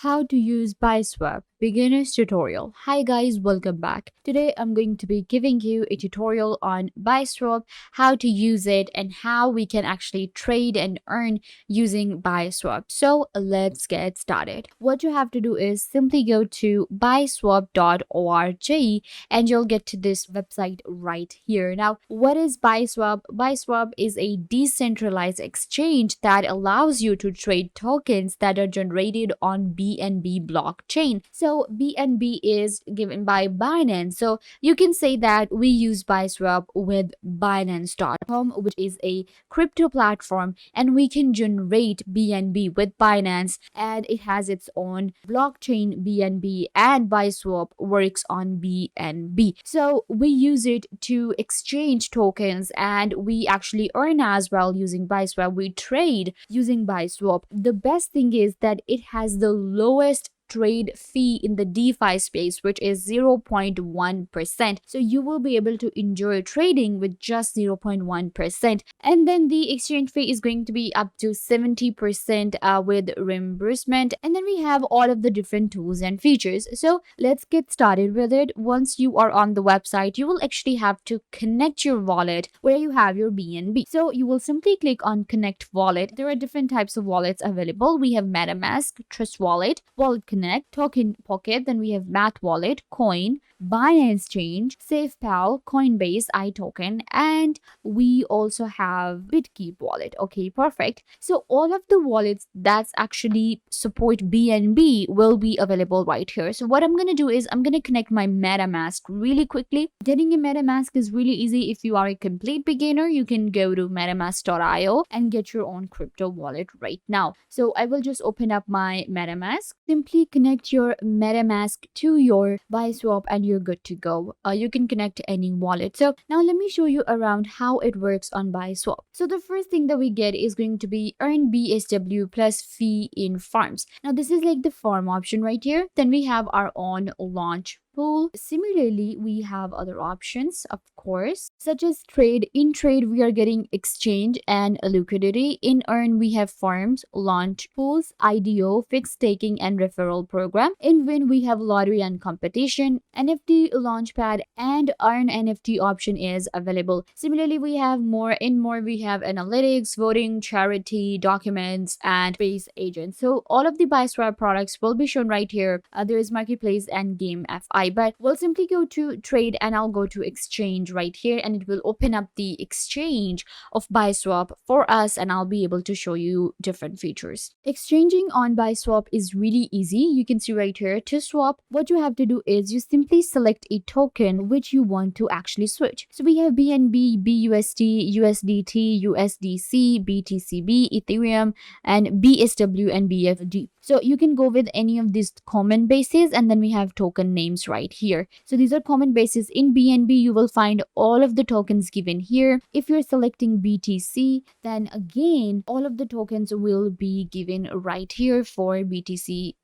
How to use Biswap beginner's tutorial. Hi guys, welcome back. Today I'm going to be giving you a tutorial on Biswap, how to use it and how we can actually trade and earn using Biswap. So let's get started. What you have to do is simply go to biswap.org and you'll get to this website right here. Now, what is Biswap? Biswap is a decentralized exchange that allows you to trade tokens that are generated on BNB blockchain. So BNB is given by Binance. So you can say that we use Biswap with Binance.com, which is a crypto platform, and we can generate BNB with Binance, and it has its own blockchain BNB, and Biswap works on BNB. So we use it to exchange tokens, and we actually earn as well using Biswap. We trade using Biswap. The best thing is that it has the lowest trade fee in the DeFi space, which is 0.1%. So you will be able to enjoy trading with just 0.1%. And then the exchange fee is going to be up to 70% with reimbursement. And then we have all of the different tools and features. So let's get started with it. Once you are on the website, you will actually have to connect your wallet where you have your BNB. So you will simply click on Connect Wallet. There are different types of wallets available. We have MetaMask, Trust Wallet, Wallet Connect, Token Pocket, then we have Math Wallet, Coin, Binance Change, SafePal, Coinbase, iToken, and we also have BitKeep wallet. Okay, perfect. So all of the wallets that actually support BNB will be available right here. So what I'm going to do is I'm going to connect my MetaMask really quickly. Getting a MetaMask is really easy. If you are a complete beginner, you can go to metamask.io and get your own crypto wallet right now. So I will just open up my MetaMask. Simply connect your MetaMask to your Biswap and you're good to go. You can connect to any wallet. So now let me show you around how it works on Biswap. So the first thing that we get is going to be earn BSW plus fee in farms. Now this is like the farm option right here. Then we have our own launch pool. Similarly, we have other options, of course, such as trade. In trade, we are getting exchange and liquidity. In earn, we have farms, launch pools, IDO, fixed staking, and referral program. In win, we have lottery and competition. NFT launchpad and earn NFT option is available. Similarly, we have more. In more, we have analytics, voting, charity, documents, and space agents. So all of the Biswap products will be shown right here. There is marketplace and game FI. But we'll simply go to trade and I'll go to exchange right here, and it will open up the exchange of Biswap for us, and I'll be able to show you different features. Exchanging on Biswap is really easy. You can see right here, to swap, what you have to do is you simply select a token which you want to actually switch. So we have BNB, BUSD, USDT, USDC, BTCB, Ethereum, and BSW and BFD. So you can go with any of these common bases, and then we have token names right here. So these are common bases. In BNB, you will find all of the tokens given here. If you're selecting BTC, then again, all of the tokens will be given right here for BTC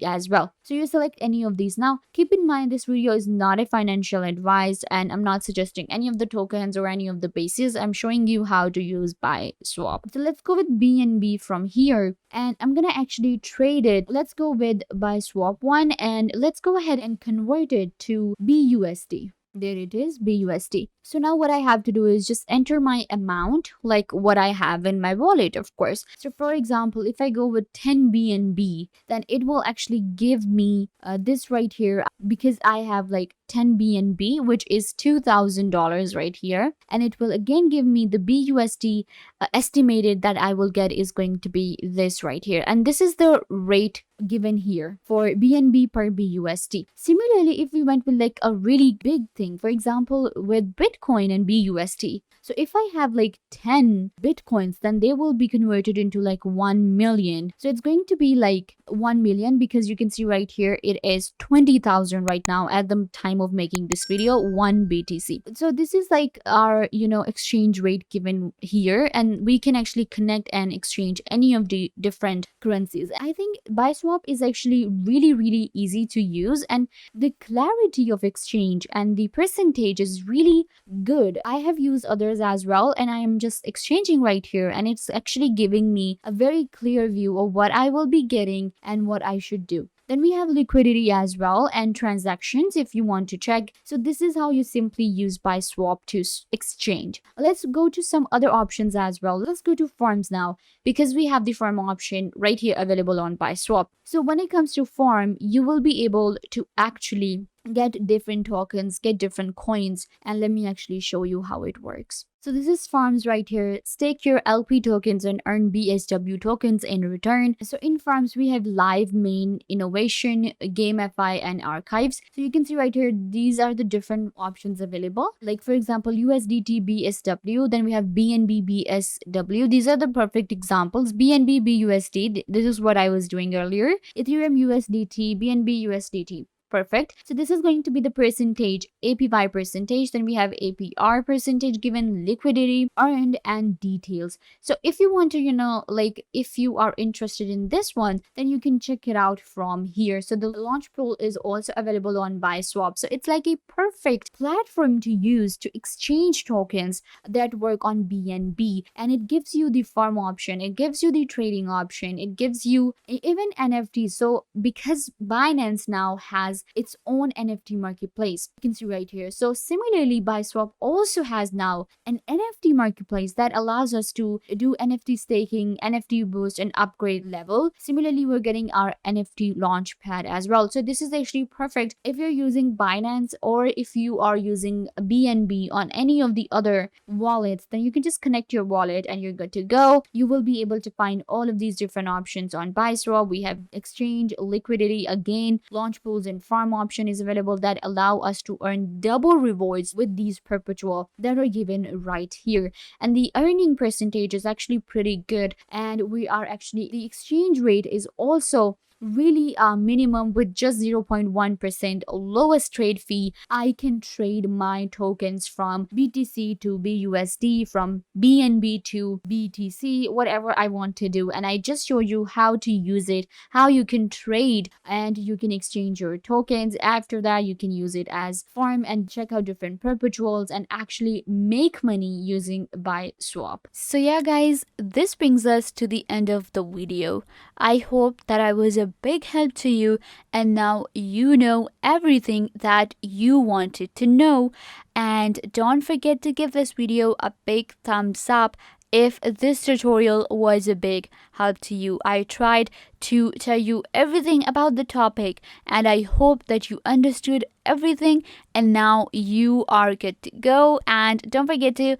as well. So you select any of these. Now keep in mind, this video is not a financial advice and I'm not suggesting any of the tokens or any of the bases. I'm showing you how to use Biswap. So let's go with BNB from here, and I'm gonna actually trade it. Let's go with Biswap one, and let's go ahead and convert it to BUSD. There it is, BUSD. So now what I have to do is just enter my amount, like what I have in my wallet, of course. So for example, if I go with 10 BNB, then it will actually give me this right here, because I have like 10 BNB, which is $2,000 right here. And it will again give me the BUSD estimated that I will get is going to be this right here. And this is the rate given here for BNB per BUSD. Similarly, if we went with like a really big thing, for example, with Bitcoin and BUSD. So if I have like 10 Bitcoins, then they will be converted into like 1 million. So it's going to be like 1 million, because you can see right here, it is 20,000 right now at the time of making this video, 1 BTC. So this is like our, exchange rate given here, and we can actually connect and exchange any of the different currencies. I think Biswap Biswap is actually really easy to use, and the clarity of exchange and the percentage is really good. I have used others as well, and I am just exchanging right here, and it's actually giving me a very clear view of what I will be getting and what I should do. Then we have liquidity as well and transactions if you want to check. So this is how you simply use Biswap to exchange. Let's go to some other options as well. Let's go to farms now, because we have the farm option right here available on Biswap. So when it comes to farm, you will be able to actually get different tokens, get different coins, and let me actually show you how it works. So this is farms right here. Stake your LP tokens and earn BSW tokens in return. So in farms, we have live, main, innovation, gamify, and archives. So you can see right here, these are the different options available. Like for example, USDT BSW, then we have BNB BSW. These are the perfect examples. BNB BUSD, this is what I was doing earlier. Ethereum USDT, BNB USDT. Perfect. So this is going to be the percentage, APY percentage. Then we have APR percentage given, liquidity, earned, and details. So if you want to, like if you are interested in this one, then you can check it out from here. So the launch pool is also available on Biswap. So it's like a perfect platform to use to exchange tokens that work on BNB. And it gives you the farm option. It gives you the trading option. It gives you even NFTs. So because Binance now has its own NFT marketplace, you can see right here. So similarly, Biswap also has now an NFT marketplace that allows us to do NFT staking, NFT boost, and upgrade level. Similarly, we're getting our NFT launch pad as well. So this is actually perfect if you're using Binance or if you are using BNB on any of the other wallets. Then you can just connect your wallet and you're good to go. You will be able to find all of these different options on Biswap. We have exchange, liquidity, again, launch pools, and farm option is available that allow us to earn double rewards with these perpetual that are given right here. And the earning percentage is actually pretty good, and we are actually, the exchange rate is also really minimum with just 0.1% lowest trade fee. I can trade my tokens from BTC to BUSD, from BNB to BTC, whatever I want to do. And I just show you how to use it, how you can trade, and you can exchange your tokens. After that, you can use it as farm and check out different perpetuals and actually make money using Biswap. So yeah guys, this brings us to the end of the video. I hope that I was a big help to you, and now you know everything that you wanted to know. And don't forget to give this video a big thumbs up if this tutorial was a big help to you. I tried to tell you everything about the topic, and I hope that you understood everything, and now you are good to go. And don't forget to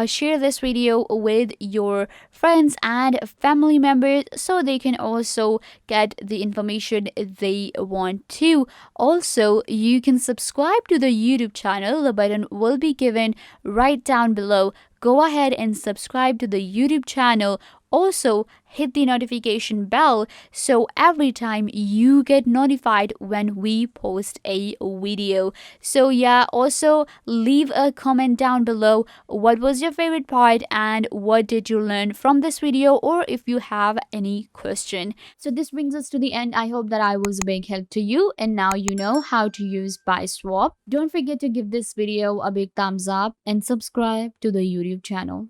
share this video with your friends and family members so they can also get the information they want to. Also, you can subscribe to the YouTube channel. The button will be given right down below. Go ahead and subscribe to the YouTube channel. Also, hit the notification bell so every time you get notified when we post a video. So yeah, also leave a comment down below. What was your favorite part and what did you learn from this video, or if you have any question. So this brings us to the end. I hope that I was a big help to you, and now you know how to use Biswap. Don't forget to give this video a big thumbs up and subscribe to the YouTube channel.